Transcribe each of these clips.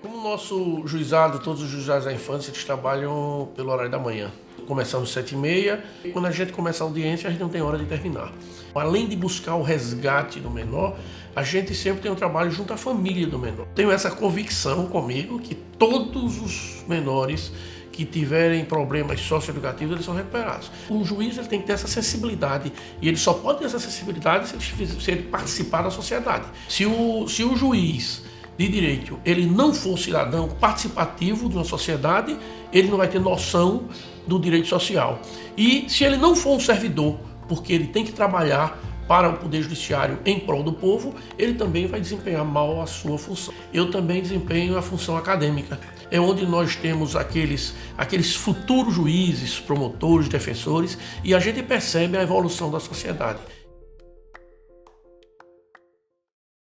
Como o nosso juizado, todos os juizados da infância, eles trabalham pelo horário da manhã. Começamos às 7h30, e quando a gente começa a audiência, a gente não tem hora de terminar. Além de buscar o resgate do menor, a gente sempre tem um trabalho junto à família do menor. Tenho essa convicção comigo que todos os menores que tiverem problemas socioeducativos, eles são recuperados. Um juiz ele tem que ter essa sensibilidade, e ele só pode ter essa sensibilidade se ele participar da sociedade. Se o juiz de direito ele não for cidadão participativo de uma sociedade, ele não vai ter noção do direito social. E se ele não for um servidor, porque ele tem que trabalhar para o Poder Judiciário em prol do povo, ele também vai desempenhar mal a sua função. Eu também desempenho a função acadêmica. É onde nós temos aqueles futuros juízes, promotores, defensores, e a gente percebe a evolução da sociedade.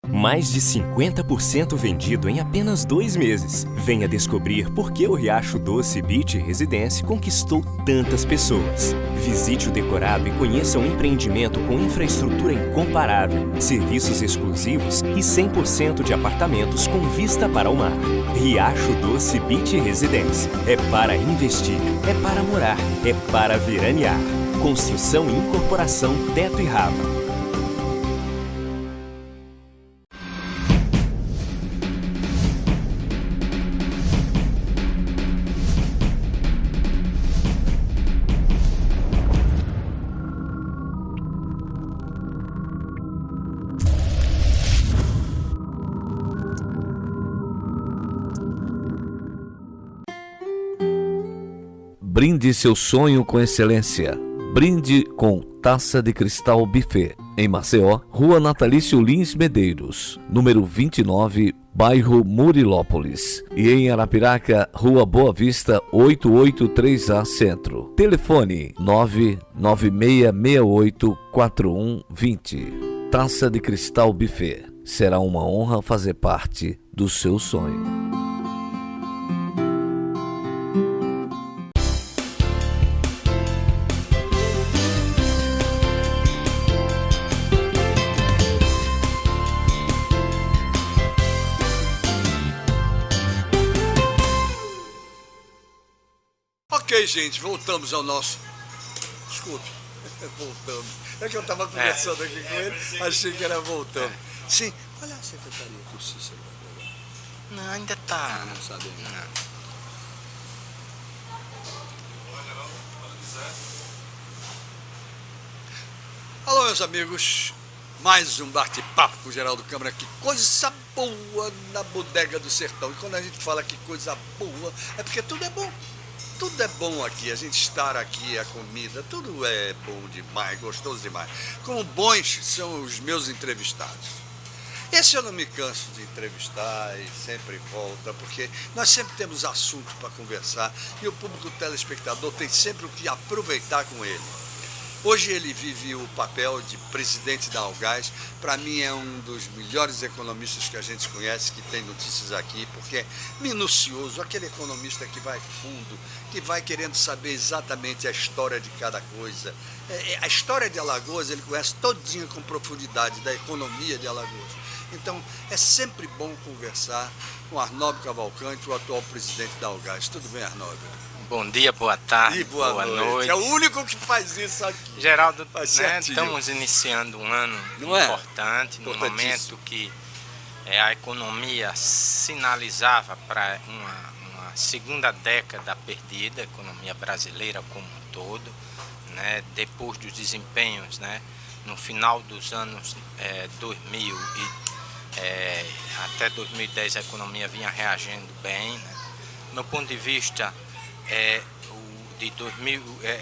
Mais de 50% vendido em apenas 2 meses. Venha descobrir por que o Riacho Doce Beach Residência conquistou tantas pessoas. Visite o decorado e conheça um empreendimento com infraestrutura incomparável, serviços exclusivos e 100% de apartamentos com vista para o mar. Riacho Doce Beach Residência. É para investir, é para morar, é para veranear. Construção e incorporação Teto e Rava. Brinde seu sonho com excelência. Brinde com Taça de Cristal Buffet. Em Maceió, Rua Natalício Lins Medeiros, número 29, bairro Murilópolis. E em Arapiraca, Rua Boa Vista, 883A Centro. Telefone 996684120. Taça de Cristal Buffet. Será uma honra fazer parte do seu sonho. Ok, gente, voltamos ao nosso... Desculpe, voltamos. É que eu estava conversando aqui com ele, achei que era voltando. Sim, olha a secretaria do Cícero. Não, ainda tá. Não sabe ainda. Não. Alô, meus amigos. Mais um bate-papo com o Geraldo Câmara. Que coisa boa na bodega do sertão. E quando a gente fala que coisa boa, é porque tudo é bom. Tudo é bom aqui, a gente estar aqui, a comida, tudo é bom demais, gostoso demais. Como bons são os meus entrevistados. Esse eu não me canso de entrevistar e sempre volta, porque nós sempre temos assunto para conversar e o público telespectador tem sempre o que aproveitar com ele. Hoje ele vive o papel de presidente da Algás. Para mim é um dos melhores economistas que a gente conhece, que tem notícias aqui, porque é minucioso, aquele economista que vai fundo, que vai querendo saber exatamente a história de cada coisa. A história de Alagoas ele conhece todinha com profundidade, da economia de Alagoas. Então é sempre bom conversar com Arnaldo Cavalcante, o atual presidente da Algás. Tudo bem, Arnaldo? Bom dia, boa tarde, E boa noite. É o único que faz isso aqui. Geraldo, né, estamos iniciando um ano importante, no momento que a economia sinalizava para uma segunda década perdida, a economia brasileira como um todo, né, depois dos desempenhos, né, no final dos anos 2000 e até 2010 a economia vinha reagindo bem, né. Do meu ponto de vista,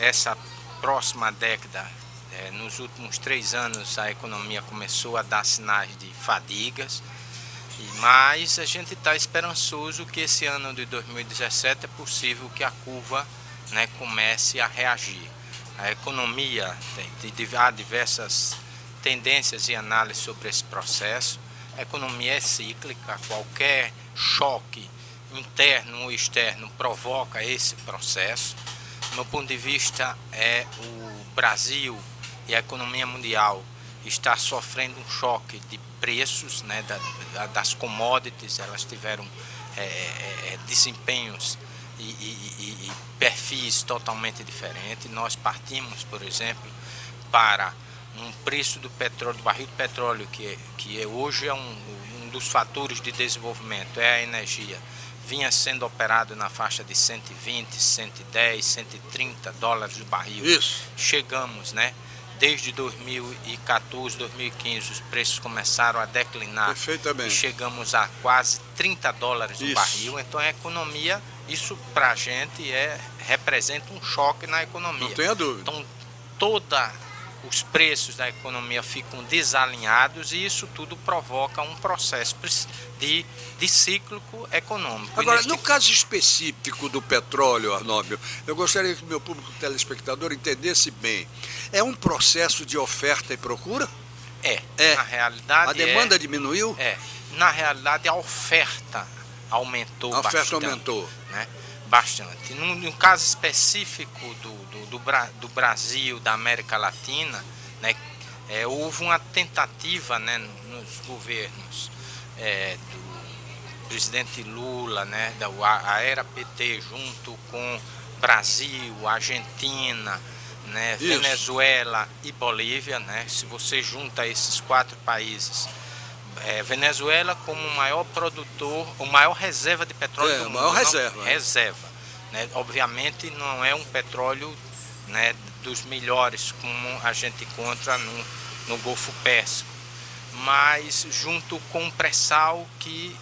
essa próxima década, nos últimos 3 anos a economia começou a dar sinais de fadigas, mas a gente está esperançoso que esse ano de 2017 é possível que a curva, né, comece a reagir. A economia há diversas tendências e análises sobre esse processo. A economia é cíclica, qualquer choque interno ou externo provoca esse processo. Do meu ponto de vista, o Brasil e a economia mundial está sofrendo um choque de preços, né, das commodities. Elas tiveram desempenhos e perfis totalmente diferentes. Nós partimos, por exemplo, para um preço do petróleo, do barril de petróleo, que hoje é um dos fatores de desenvolvimento, é a energia, vinha sendo operado na faixa de 120, 110, 130 dólares o barril. Isso. Chegamos, né? Desde 2014, 2015, os preços começaram a declinar. Perfeitamente. E chegamos a quase 30 dólares o Isso. barril. Então a economia, isso para a gente representa um choque na economia. Não tenha dúvida. Então os preços da economia ficam desalinhados e isso tudo provoca um processo de cíclico econômico. Agora, no caso específico do petróleo, Arnóbio, eu gostaria que o meu público telespectador entendesse bem. É um processo de oferta e procura? Na realidade, a demanda diminuiu? Na realidade, a oferta aumentou bastante. A oferta aumentou. Né? Bastante. No caso específico do Brasil, da América Latina, né, houve uma tentativa, né, nos governos do presidente Lula, né, a era PT, junto com Brasil, Argentina, né, Venezuela e Bolívia, né, se você junta esses 4 países, Venezuela como o maior produtor, o maior reserva de petróleo do mundo. Maior reserva. Reserva. Né? Obviamente não é um petróleo, né, dos melhores como a gente encontra no Golfo Pérsico, mas junto com o pré-sal, que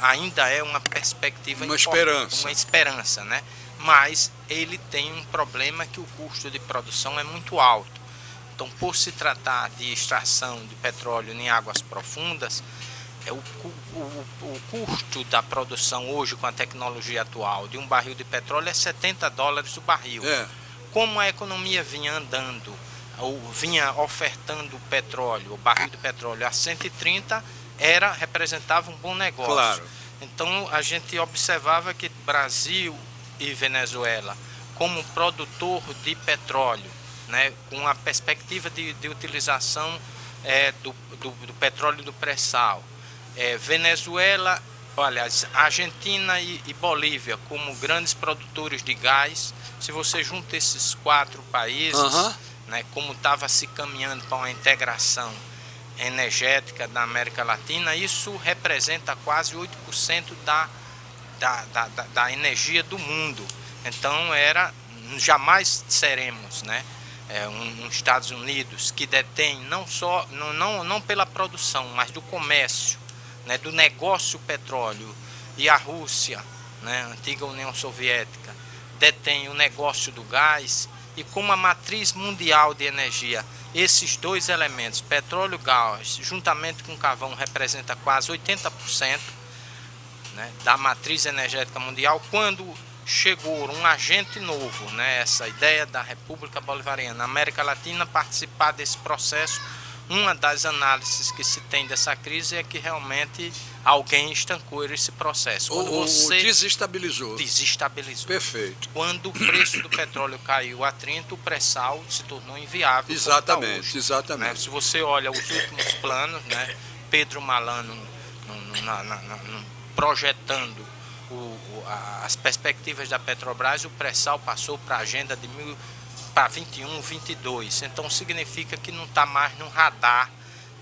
ainda é uma perspectiva importante, uma esperança, né? Mas ele tem um problema, que o custo de produção é muito alto. Então, por se tratar de extração de petróleo em águas profundas, o custo da produção hoje, com a tecnologia atual, de um barril de petróleo é 70 dólares o barril. Como a economia vinha andando, ou vinha ofertando petróleo, o barril de petróleo a 130, representava um bom negócio. Claro. Então, a gente observava que Brasil e Venezuela, como produtor de petróleo, né, com a perspectiva de utilização do petróleo do pré-sal, Venezuela, Argentina e Bolívia como grandes produtores de gás. Se você junta esses 4 países, né, como estava se caminhando para uma integração energética da América Latina, isso representa quase 8% da energia do mundo. Então jamais seremos, né, Estados Unidos, que detém não pela produção, mas do comércio, né, do negócio petróleo, e a Rússia, né, a antiga União Soviética, detém o negócio do gás, e como a matriz mundial de energia, esses 2 elementos, petróleo e gás, juntamente com carvão, representa quase 80%, né, da matriz energética mundial. Quando chegou um agente novo, né, essa ideia da República Bolivariana na América Latina participar desse processo, uma das análises que se tem dessa crise é que realmente alguém estancou esse processo. Ou desestabilizou. Desestabilizou. Perfeito. Quando o preço do petróleo caiu a 30, o pré-sal se tornou inviável. Exatamente, hoje, exatamente. né? Se você olha os últimos planos, né, Pedro Malano projetando as perspectivas da Petrobras, o pré-sal passou para a agenda para 21, 22. Então significa que não está mais no radar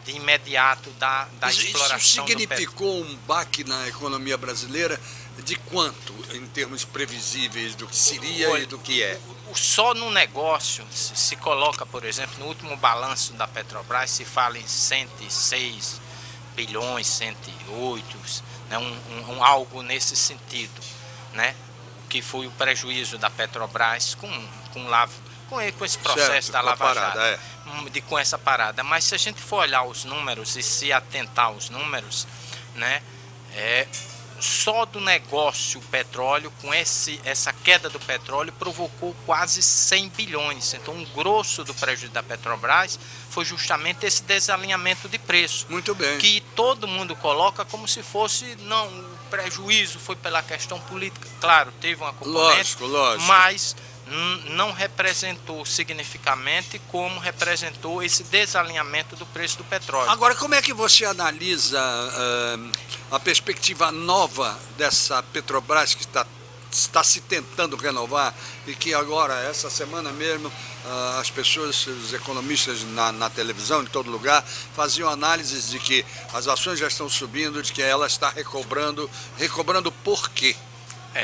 de imediato da exploração. Isso significou um baque na economia brasileira de quanto, em termos previsíveis do que seria e do que é? Só no negócio, se coloca, por exemplo, no último balanço da Petrobras, se fala em 106 bilhões, 108, né, algo nesse sentido, né, que foi o prejuízo da Petrobras com esse processo da Lava Jato, com essa parada. Mas se a gente for olhar os números e se atentar aos números, né, só do negócio petróleo, com essa queda do petróleo, provocou quase 100 bilhões. Então, o grosso do prejuízo da Petrobras foi justamente esse desalinhamento de preço. Muito bem. Que todo mundo coloca como se fosse, não, o prejuízo foi pela questão política. Claro, teve uma componente, lógico. mas não representou significativamente como representou esse desalinhamento do preço do petróleo. Agora, como é que você analisa a perspectiva nova dessa Petrobras que está se tentando renovar e que agora, essa semana mesmo, as pessoas, os economistas na televisão, em todo lugar, faziam análises de que as ações já estão subindo, de que ela está recobrando por quê?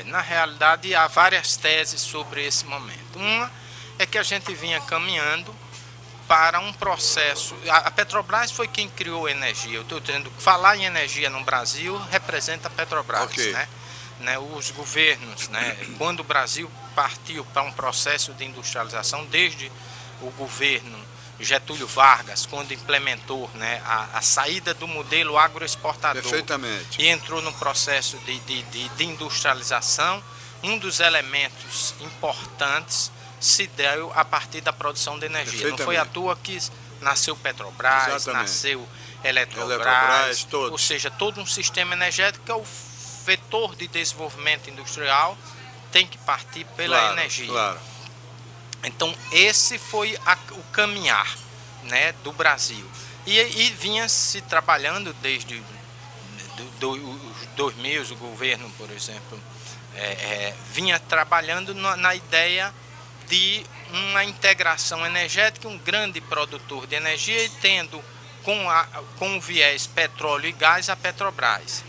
Na realidade, há várias teses sobre esse momento. Uma é que a gente vinha caminhando para um processo. A Petrobras foi quem criou a energia. Eu estou dizendo que falar em energia no Brasil representa a Petrobras, okay. Os governos, quando o Brasil partiu para um processo de industrialização, desde o governo Getúlio Vargas, quando implementou a saída do modelo agroexportador. Perfeitamente. E entrou no processo de industrialização, um dos elementos importantes se deu a partir da produção de energia. Não foi à toa que nasceu Petrobras, exatamente. Nasceu Eletrobras, todos. Ou seja, todo um sistema energético que é o vetor de desenvolvimento industrial, tem que partir pela energia. Claro. Então, esse foi o caminhar do Brasil. E vinha se trabalhando desde os 2000, o governo, por exemplo, vinha trabalhando na ideia de uma integração energética, um grande produtor de energia, e tendo com o viés petróleo e gás a Petrobras.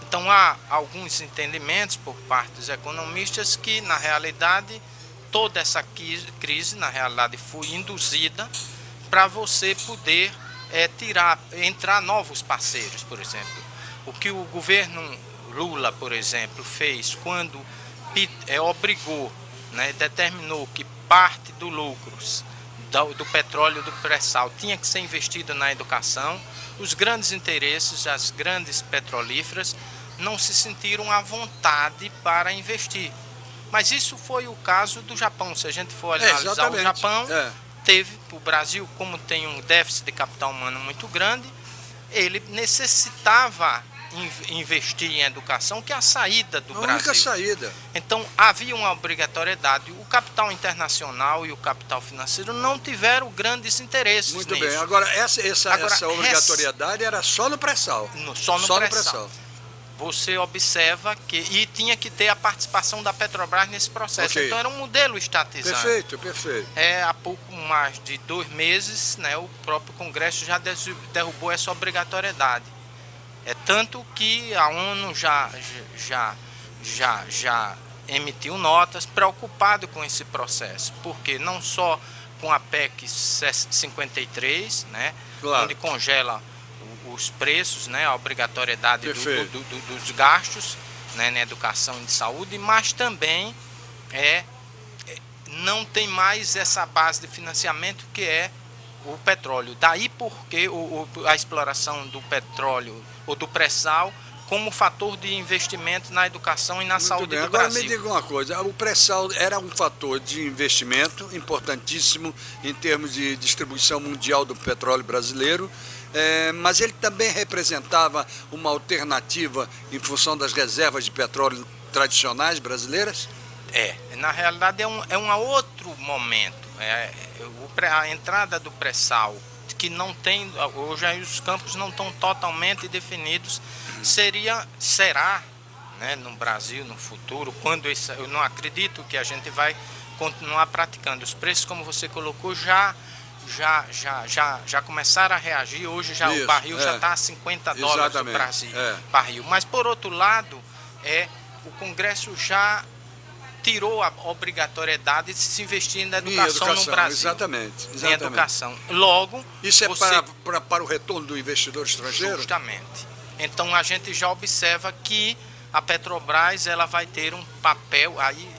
Então, há alguns entendimentos por parte dos economistas que, na realidade, toda essa crise, na realidade, foi induzida para você poder entrar novos parceiros, por exemplo. O que o governo Lula, por exemplo, fez quando obrigou, determinou que parte do lucros do petróleo do pré-sal tinha que ser investido na educação, os grandes interesses, as grandes petrolíferas, não se sentiram à vontade para investir. Mas isso foi o caso do Japão. Se a gente for analisar o Japão, o Brasil, como tem um déficit de capital humano muito grande, ele necessitava investir em educação, que é a saída do Brasil. A única saída. Então, havia uma obrigatoriedade. O capital internacional e o capital financeiro não tiveram grandes interesses nisso. Muito bem. Agora, essa obrigatoriedade era só no pré-sal. Só no pré-sal. Você observa que tinha que ter a participação da Petrobras nesse processo. Okay. Então era um modelo estatizado. Perfeito. Há pouco mais de 2 meses, o próprio Congresso já derrubou essa obrigatoriedade. Tanto que a ONU já emitiu notas preocupado com esse processo, porque não só com a PEC 53, claro. Onde congela os preços, a obrigatoriedade dos gastos, na educação e de saúde, mas também não tem mais essa base de financiamento que é o petróleo. Daí porque a exploração do petróleo ou do pré-sal como fator de investimento na educação e na saúde do Brasil. Agora me diga uma coisa, o pré-sal era um fator de investimento importantíssimo em termos de distribuição mundial do petróleo brasileiro, mas ele também representava uma alternativa em função das reservas de petróleo tradicionais brasileiras? Na realidade é um outro momento. A entrada do pré-sal, que não tem, hoje aí os campos não estão totalmente definidos, será no Brasil, no futuro, quando eu não acredito que a gente vai continuar praticando. Os preços, como você colocou, já começaram a reagir. Hoje o barril já está a $50 no Brasil, barril. Mas, por outro lado, o Congresso já tirou a obrigatoriedade de se investir na educação no Brasil. Exatamente. Em educação. Logo, isso para o retorno do investidor estrangeiro? Justamente. Então, a gente já observa que a Petrobras ela vai ter um papel, aí,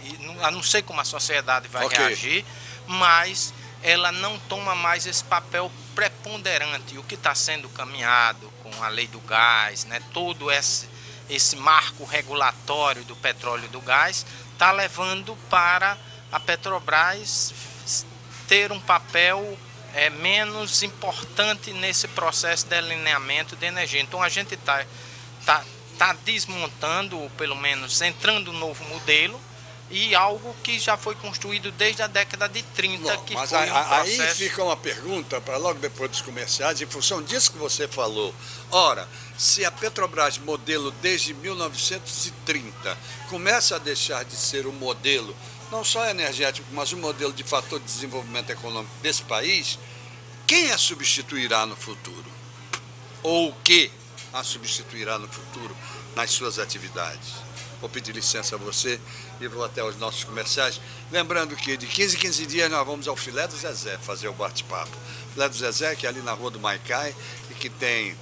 eu não sei como a sociedade vai reagir, mas ela não toma mais esse papel preponderante. O que está sendo caminhado com a lei do gás, todo esse marco regulatório do petróleo e do gás, está levando para a Petrobras ter um papel menos importante nesse processo de alinhamento de energia. Então a gente está desmontando, ou pelo menos entrando no novo modelo, e algo que já foi construído desde a década de 30, Bom, que mas foi um processo... aí fica uma pergunta para logo depois dos comerciais, em função disso que você falou. Ora, se a Petrobras modelo desde 1930 começa a deixar de ser o modelo, não só energético, mas o modelo de fator de desenvolvimento econômico desse país, quem a substituirá no futuro? Ou o que a substituirá no futuro nas suas atividades? Vou pedir licença a você e vou até os nossos comerciais. Lembrando que de 15 em 15 dias nós vamos ao Filé do Zezé fazer o bate-papo. Filé do Zezé, que é ali na Rua do Maicai e que tem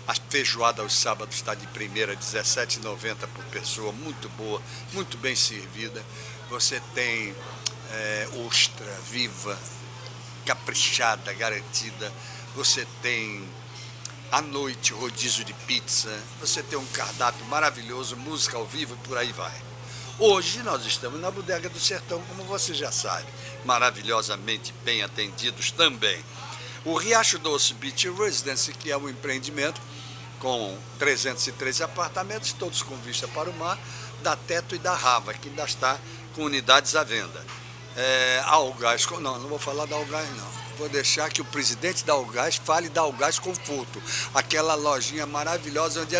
a feijoada aos sábados, está de primeira, R$17,90 por pessoa, muito boa, muito bem servida. Você tem ostra viva, caprichada, garantida. Você tem à noite rodízio de pizza. Você tem um cardápio maravilhoso, música ao vivo e por aí vai. Hoje nós estamos na Bodega do Sertão, como você já sabe, maravilhosamente bem atendidos também. O Riacho Doce Beach Residence, que é um empreendimento com 303 apartamentos, todos com vista para o mar, da Teto e da Rava, que ainda está com unidades à venda. Algás, não vou falar da Algás não. Vou deixar que o presidente da Algás fale da Algás Conforto, aquela lojinha maravilhosa onde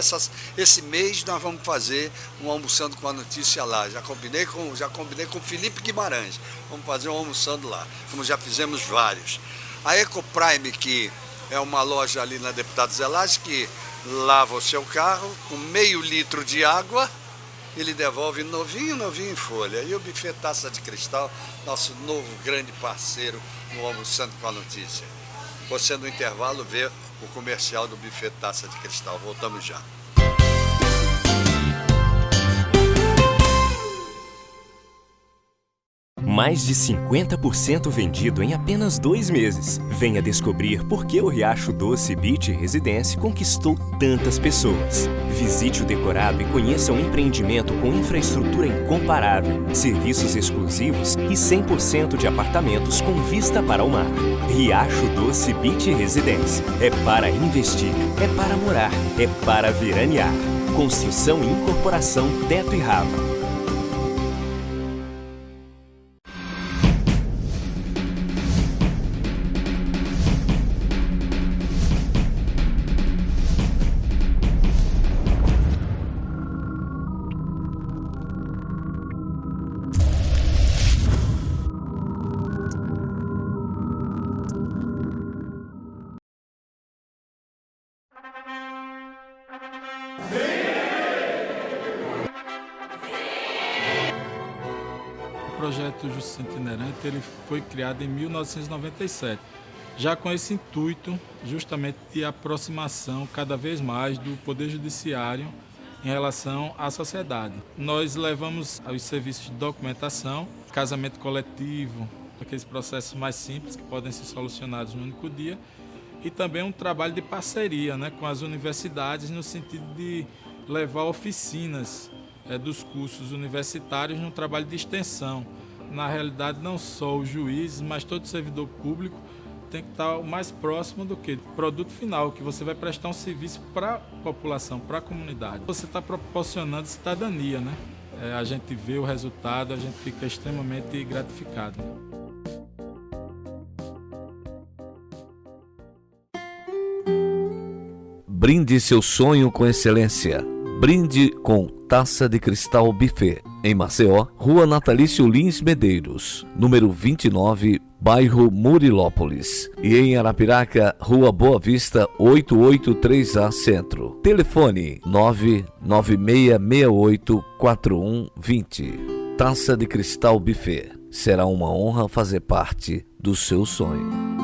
esse mês nós vamos fazer um Almoçando com a Notícia lá. Já combinei com o Felipe Guimarães, vamos fazer um Almoçando lá, como já fizemos vários. A Ecoprime, que é uma loja ali na Deputado Zelage, que lava o seu carro com meio litro de água, ele devolve novinho em folha. E o Buffet Taça de Cristal, nosso novo grande parceiro no Almoçando com a Notícia. Você no intervalo vê o comercial do Buffet Taça de Cristal. Voltamos já. Mais de 50% vendido em apenas 2 meses. Venha descobrir por que o Riacho Doce Beach Residência conquistou tantas pessoas. Visite o decorado e conheça um empreendimento com infraestrutura incomparável, serviços exclusivos e 100% de apartamentos com vista para o mar. Riacho Doce Beach Residência. É para investir, é para morar, é para veranear. Construção e incorporação Teto e Rava. O projeto Justiça Itinerante ele foi criado em 1997, já com esse intuito justamente de aproximação cada vez mais do Poder Judiciário em relação à sociedade. Nós levamos os serviços de documentação, casamento coletivo, aqueles processos mais simples que podem ser solucionados no único dia, e também um trabalho de parceria, com as universidades no sentido de levar oficinas dos cursos universitários num trabalho de extensão. Na realidade, não só os juízes, mas todo servidor público tem que estar o mais próximo do que produto final, que você vai prestar um serviço para a população, para a comunidade. Você está proporcionando cidadania, a gente vê o resultado, a gente fica extremamente gratificado. Brinde seu sonho com excelência. Brinde com Taça de Cristal Buffet. Em Maceió, Rua Natalício Lins Medeiros, número 29, bairro Murilópolis. E em Arapiraca, Rua Boa Vista, 883A Centro. Telefone 996684120. Taça de Cristal Buffet. Será uma honra fazer parte do seu sonho.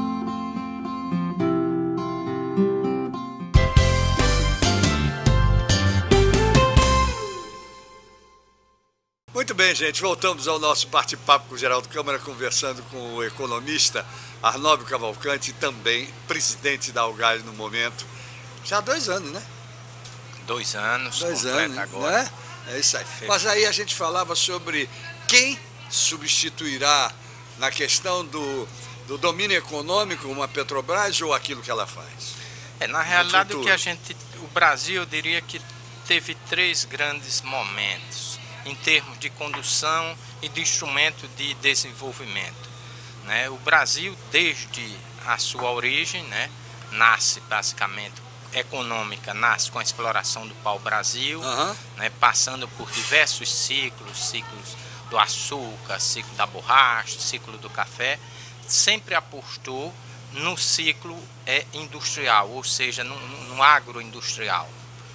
Muito bem, gente, voltamos ao nosso bate-papo com o Geraldo Câmara, conversando com o economista Arnóbio Cavalcante, também presidente da Algás no momento. Já há 2 anos, né? 2 anos, 2 anos, agora. Né? É isso aí. Mas aí a gente falava sobre quem substituirá na questão do domínio econômico uma Petrobras ou aquilo que ela faz. Na realidade, o Brasil, eu diria que teve 3 grandes momentos. em termos de condução e de instrumento de desenvolvimento, né? O Brasil, desde a sua origem, né, nasce basicamente econômica, nasce com a exploração do pau-brasil, né, passando por diversos ciclos do açúcar, ciclo da borracha, ciclo do café, sempre apostou no ciclo industrial, ou seja, no agroindustrial.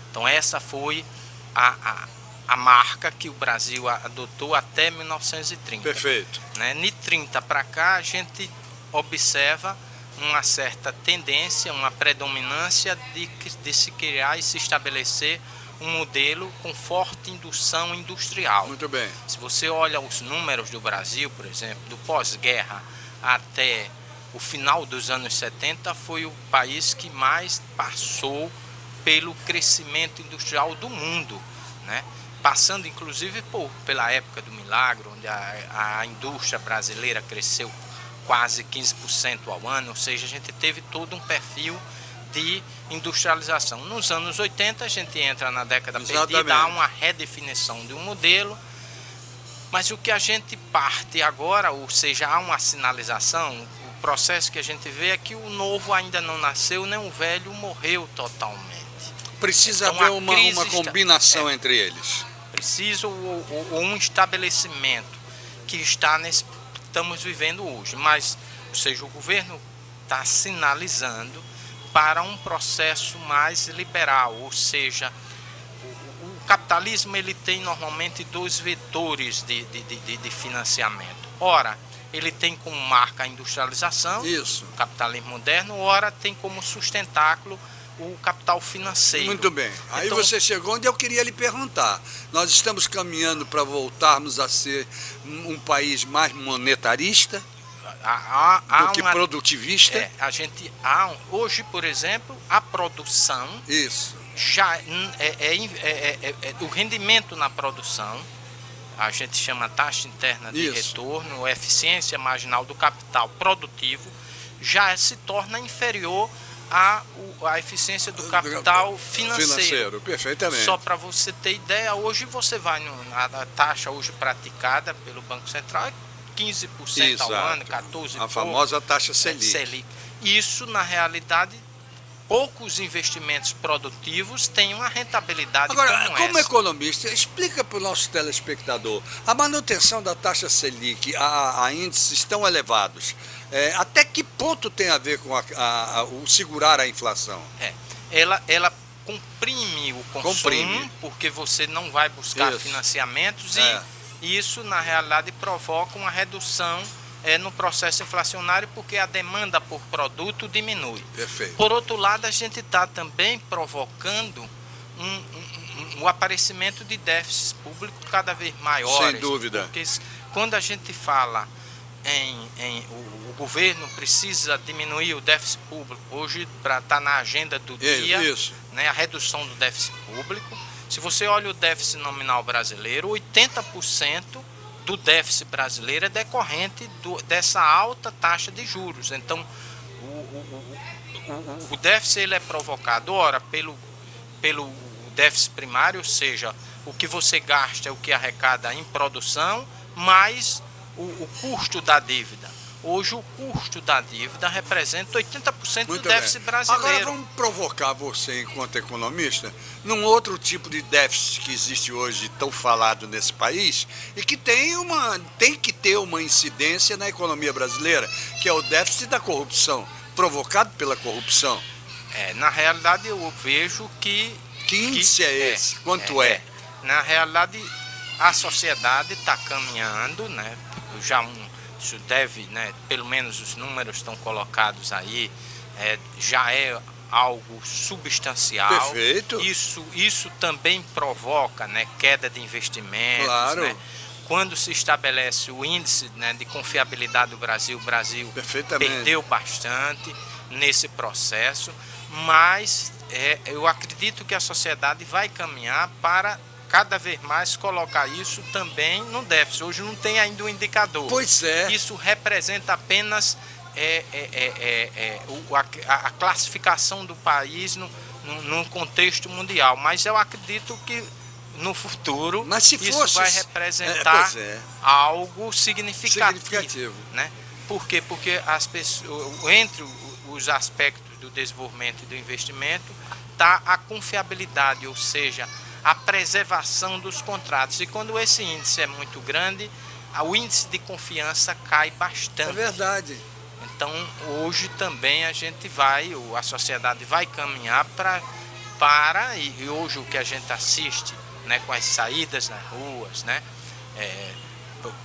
Então essa foi a marca que o Brasil adotou até 1930. Perfeito. Né? De 30 para cá a gente observa uma certa tendência, uma predominância de se criar e se estabelecer um modelo com forte indução industrial. Muito bem. Se você olha os números do Brasil, por exemplo, do pós-guerra até o final dos anos 70, foi o país que mais passou pelo crescimento industrial do mundo, né? Passando inclusive pela época do milagre, onde a indústria brasileira cresceu quase 15% ao ano, ou seja, a gente teve todo um perfil de industrialização. Nos anos 80 a gente entra na década perdida, há uma redefinição de um modelo, mas o que a gente parte agora, ou seja, há uma sinalização, o processo que a gente vê é que o novo ainda não nasceu, nem o velho morreu totalmente. Precisa então, haver uma combinação entre eles. Precisa um estabelecimento que estamos vivendo hoje, mas, ou seja, o governo está sinalizando para um processo mais liberal, ou seja, o capitalismo ele tem normalmente dois vetores de financiamento. Ora, ele tem como marca a industrialização, isso, o capitalismo moderno, ora tem como sustentáculo o capital financeiro. Muito bem. Aí então, você chegou onde eu queria lhe perguntar. Nós estamos caminhando para voltarmos a ser um país mais monetarista do que produtivista? Hoje, por exemplo, a produção já o rendimento na produção, a gente chama taxa interna de retorno, a eficiência marginal do capital produtivo, já se torna inferior à eficiência do capital financeiro. Perfeitamente. Só para você ter ideia, hoje você vai na taxa hoje praticada pelo Banco Central é 15% ao ano, 14%. A famosa taxa Selic. Isso, na realidade, poucos investimentos produtivos têm uma rentabilidade como essa. Agora, como economista, explica para o nosso telespectador, a manutenção da taxa Selic a índices tão elevados, até que ponto tem a ver com o segurar a inflação? Ela comprime o consumo, porque você não vai buscar financiamentos e isso, na realidade, provoca uma redução no processo inflacionário, porque a demanda por produto diminui. Perfeito. Por outro lado, a gente está também provocando o aparecimento de déficits públicos cada vez maiores. Sem dúvida. Porque quando a gente fala o governo precisa diminuir o déficit público, hoje está na agenda do dia, né, a redução do déficit público. Se você olha o déficit nominal brasileiro, 80% do déficit brasileiro é decorrente dessa alta taxa de juros. Então, o déficit ele é provocado, ora, pelo déficit primário, ou seja, o que você gasta é o que arrecada em produção, mais o custo da dívida. Hoje o custo da dívida representa 80% do déficit brasileiro. Agora vamos provocar você, enquanto economista, num outro tipo de déficit que existe hoje, tão falado nesse país, e que tem que ter uma incidência na economia brasileira, que é o déficit da corrupção, provocado pela corrupção. Na realidade eu vejo que... Que índice é esse? Quanto é? Na realidade a sociedade está caminhando, né? Isso deve, né, pelo menos os números estão colocados aí, já é algo substancial. Perfeito. Isso também provoca, né, queda de investimentos. Claro. Né? Quando se estabelece o índice, né, de confiabilidade do Brasil, o Brasil perdeu bastante nesse processo, mas eu acredito que a sociedade vai caminhar para cada vez mais colocar isso também no déficit. Hoje não tem ainda um indicador. Pois é. Isso representa apenas a classificação do país num contexto mundial. Mas eu acredito que no futuro Mas se isso fosse, vai representar pois é. algo significativo. Significativo. Né? Por quê? Porque as pessoas, entre os aspectos do desenvolvimento e do investimento está a confiabilidade, ou seja, a preservação dos contratos. E quando esse índice é muito grande, o índice de confiança cai bastante. É verdade. Então, hoje também a gente vai, a sociedade vai caminhar e hoje o que a gente assiste, né, com as saídas nas ruas, né,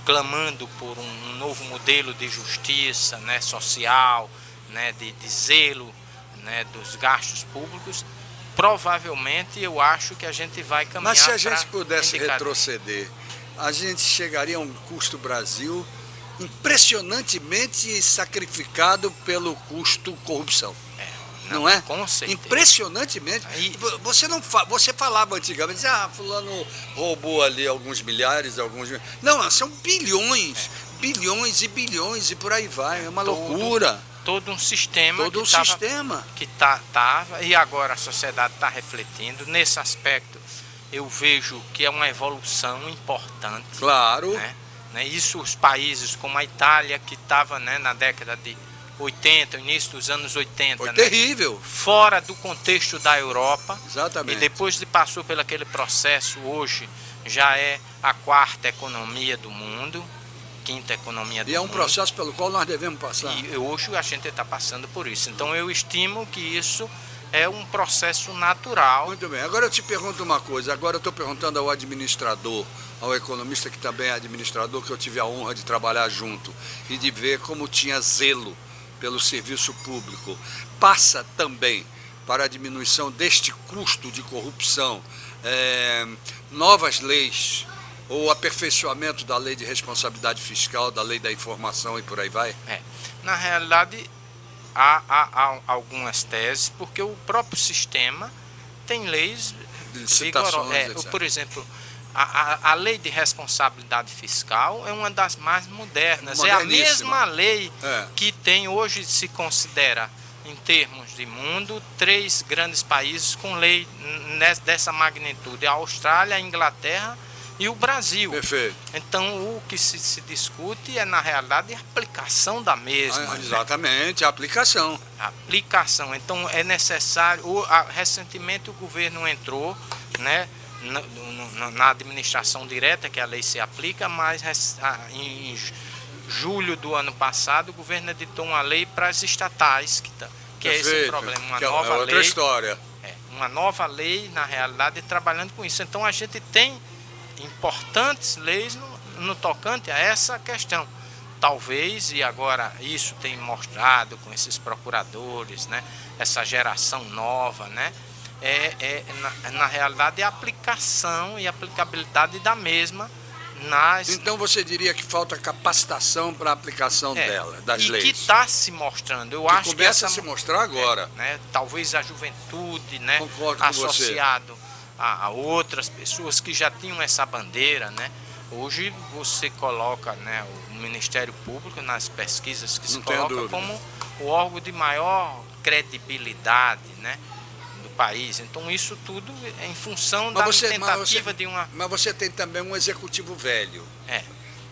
clamando por um novo modelo de justiça, né, social, né, de zelo, né, dos gastos públicos, provavelmente eu acho que a gente vai caminhar. Mas se a gente pudesse indicador. retroceder, a gente chegaria a um custo Brasil impressionantemente sacrificado pelo custo corrupção. Não é? Com certeza. Impressionantemente. Aí, você falava antigamente, fulano roubou ali alguns milhares, Não, são bilhões, bilhões e bilhões e por aí vai. É uma loucura. Todo um sistema que estava e agora a sociedade está refletindo nesse aspecto. Eu vejo que é uma evolução importante. Claro. Né? Isso os países como a Itália, que estava, né, na década de 80, início dos anos 80. Foi né? terrível. Fora do contexto da Europa. Exatamente. E depois de passou pelo aquele processo, hoje já é a quarta economia do mundo, quinta economia do mundo. E é um processo pelo qual nós devemos passar. E hoje a gente está passando por isso. Então eu estimo que isso é um processo natural. Muito bem. Agora eu te pergunto uma coisa. Agora eu estou perguntando ao administrador, ao economista que também é administrador, que eu tive a honra de trabalhar junto e de ver como tinha zelo pelo serviço público. Passa também para a diminuição deste custo de corrupção, novas leis ou aperfeiçoamento da lei de responsabilidade fiscal, da lei da informação e por aí vai? Na realidade, há algumas teses, porque o próprio sistema tem leis vigorosas. Por exemplo, a lei de responsabilidade fiscal é uma das mais modernas. É a mesma lei que tem hoje, se considera, em termos de mundo, 3 grandes países com lei dessa magnitude: a Austrália, a Inglaterra e o Brasil. Perfeito. Então, o que se discute é, na realidade, a aplicação da mesma. Exatamente, a aplicação. A aplicação. Então, é necessário... Recentemente, o governo entrou, né, na administração direta, que a lei se aplica, mas em julho do ano passado, o governo editou uma lei para as estatais, que é esse problema, uma nova lei. Outra história. Uma nova lei, na realidade, trabalhando com isso. Então, a gente tem importantes leis no tocante a essa questão. Talvez, e agora isso tem mostrado com esses procuradores, né, essa geração nova, né, na realidade a aplicação e aplicabilidade da mesma nas... Então você diria que falta capacitação para a aplicação das leis. E que está se mostrando. Eu acho que começa a se mostrar agora. Né, talvez a juventude, né, concordo associado a outras pessoas que já tinham essa bandeira, né? Hoje você coloca, né, o Ministério Público nas pesquisas que se coloca como o órgão de maior credibilidade, né, do país. Então isso tudo é em função da tentativa de uma... Mas você tem também um executivo velho.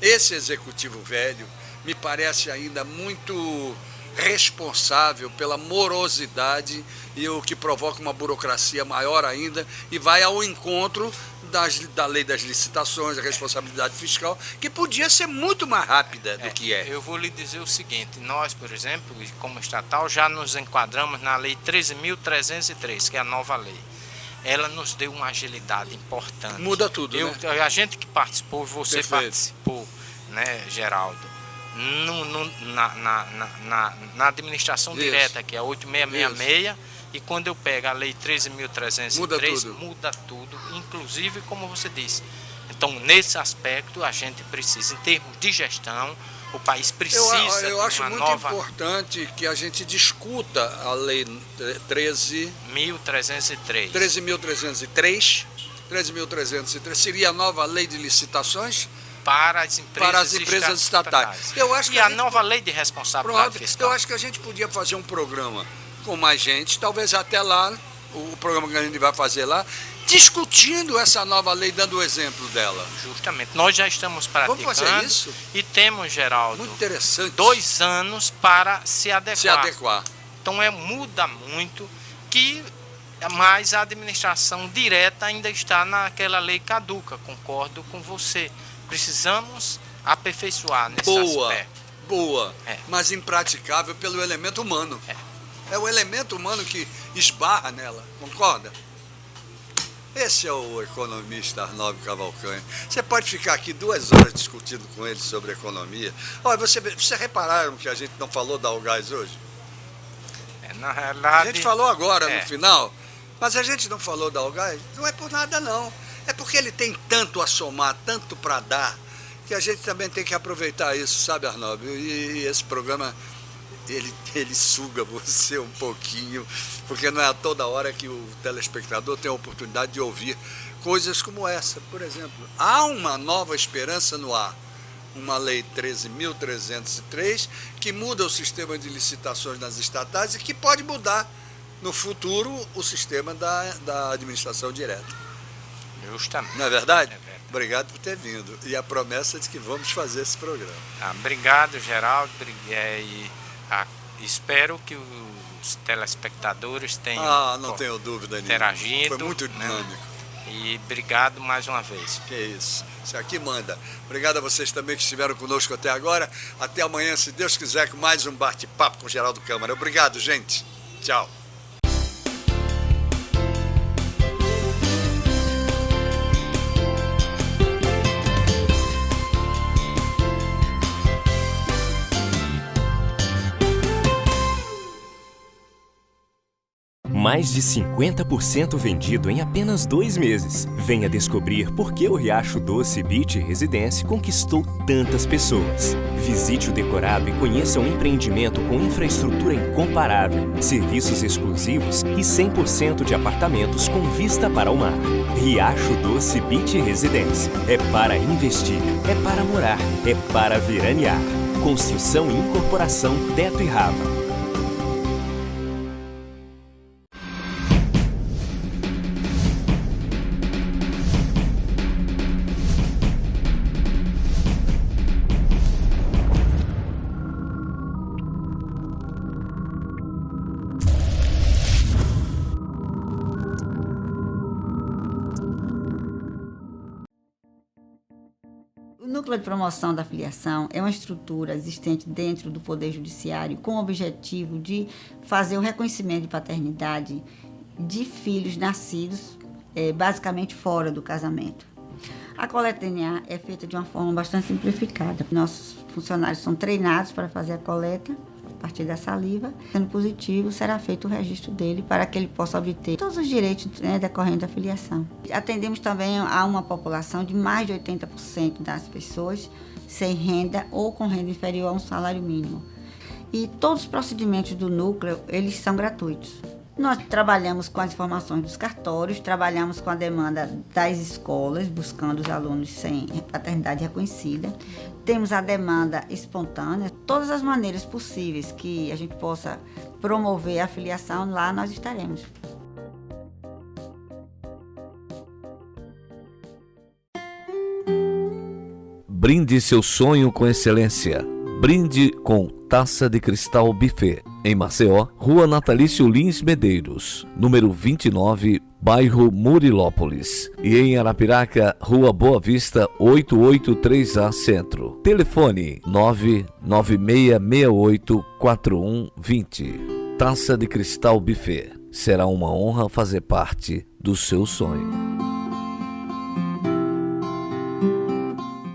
Esse executivo velho me parece ainda muito responsável pela morosidade e o que provoca uma burocracia maior ainda e vai ao encontro da lei das licitações, da responsabilidade fiscal, que podia ser muito mais rápida do que é. Eu vou lhe dizer o seguinte: nós, por exemplo, como estatal, já nos enquadramos na lei 13.303, que é a nova lei. Ela nos deu uma agilidade importante. Muda tudo, né? A gente que participou, você participou, né, Geraldo? Na administração direta, que é a 8666, e quando eu pego a lei 13.303, muda tudo, inclusive, como você disse. Então, nesse aspecto, a gente precisa, em termos de gestão, o país precisa eu acho muito importante que a gente discuta a lei 13.303. 13.303 seria a nova lei de licitações para as empresas estatais. Eu acho que a nova lei de responsabilidade fiscal. Eu acho que a gente podia fazer um programa com mais gente, talvez até lá o programa que a gente vai fazer lá, discutindo essa nova lei, dando o exemplo dela. Justamente. Nós já estamos praticando. Vamos fazer isso? E temos, Geraldo, muito interessante, 2 anos para se adequar. Então muda muito, mas a administração direta ainda está naquela lei caduca, concordo com você. Precisamos aperfeiçoar nesse aspecto. Boa, mas impraticável pelo elemento humano. É o elemento humano que esbarra nela, concorda? Esse é o economista Arnaldo Cavalcanti. Você pode ficar aqui 2 horas discutindo com ele sobre economia. Olha, você repararam que a gente não falou da Algás hoje? Na realidade, a gente falou agora, no final, mas a gente não falou da Algás. Não é por nada, não. É porque ele tem tanto a somar, tanto para dar, que a gente também tem que aproveitar isso, sabe, Arnaldo? E esse programa, ele suga você um pouquinho, porque não é a toda hora que o telespectador tem a oportunidade de ouvir coisas como essa. Por exemplo, há uma nova esperança no ar, uma lei 13.303, que muda o sistema de licitações nas estatais e que pode mudar no futuro o sistema da administração direta. Justamente. Não é verdade? É verdade. Obrigado por ter vindo. E a promessa de que vamos fazer esse programa. Obrigado, Geraldo. Espero que os telespectadores tenham não tenho dúvida interagido. Foi muito dinâmico. Né? E obrigado mais uma vez. Que isso. Isso aqui manda. Obrigado a vocês também que estiveram conosco até agora. Até amanhã, se Deus quiser, com mais um bate-papo com o Geraldo Câmara. Obrigado, gente. Tchau. Mais de 50% vendido em apenas 2 meses. Venha descobrir por que o Riacho Doce Beach Residência conquistou tantas pessoas. Visite o decorado e conheça um empreendimento com infraestrutura incomparável, serviços exclusivos e 100% de apartamentos com vista para o mar. Riacho Doce Beach Residência. É para investir, é para morar, é para veranear. Construção e incorporação Teto e Rava. O Núcleo de Promoção da Filiação é uma estrutura existente dentro do Poder Judiciário com o objetivo de fazer o reconhecimento de paternidade de filhos nascidos basicamente fora do casamento. A coleta de DNA é feita de uma forma bastante simplificada. Nossos funcionários são treinados para fazer a coleta a partir da saliva. Sendo positivo, será feito o registro dele para que ele possa obter todos os direitos decorrentes da filiação. Atendemos também a uma população de mais de 80% das pessoas sem renda ou com renda inferior a um salário mínimo. E todos os procedimentos do núcleo, eles são gratuitos. Nós trabalhamos com as informações dos cartórios, trabalhamos com a demanda das escolas, buscando os alunos sem paternidade reconhecida. Temos a demanda espontânea, todas as maneiras possíveis que a gente possa promover a filiação, lá nós estaremos. Brinde seu sonho com excelência. Brinde com Taça de Cristal Buffet. Em Maceió, Rua Natalício Lins Medeiros, número 29, bairro Murilópolis. E em Arapiraca, Rua Boa Vista, 883A Centro. Telefone 996684120. Taça de Cristal Buffet. Será uma honra fazer parte do seu sonho.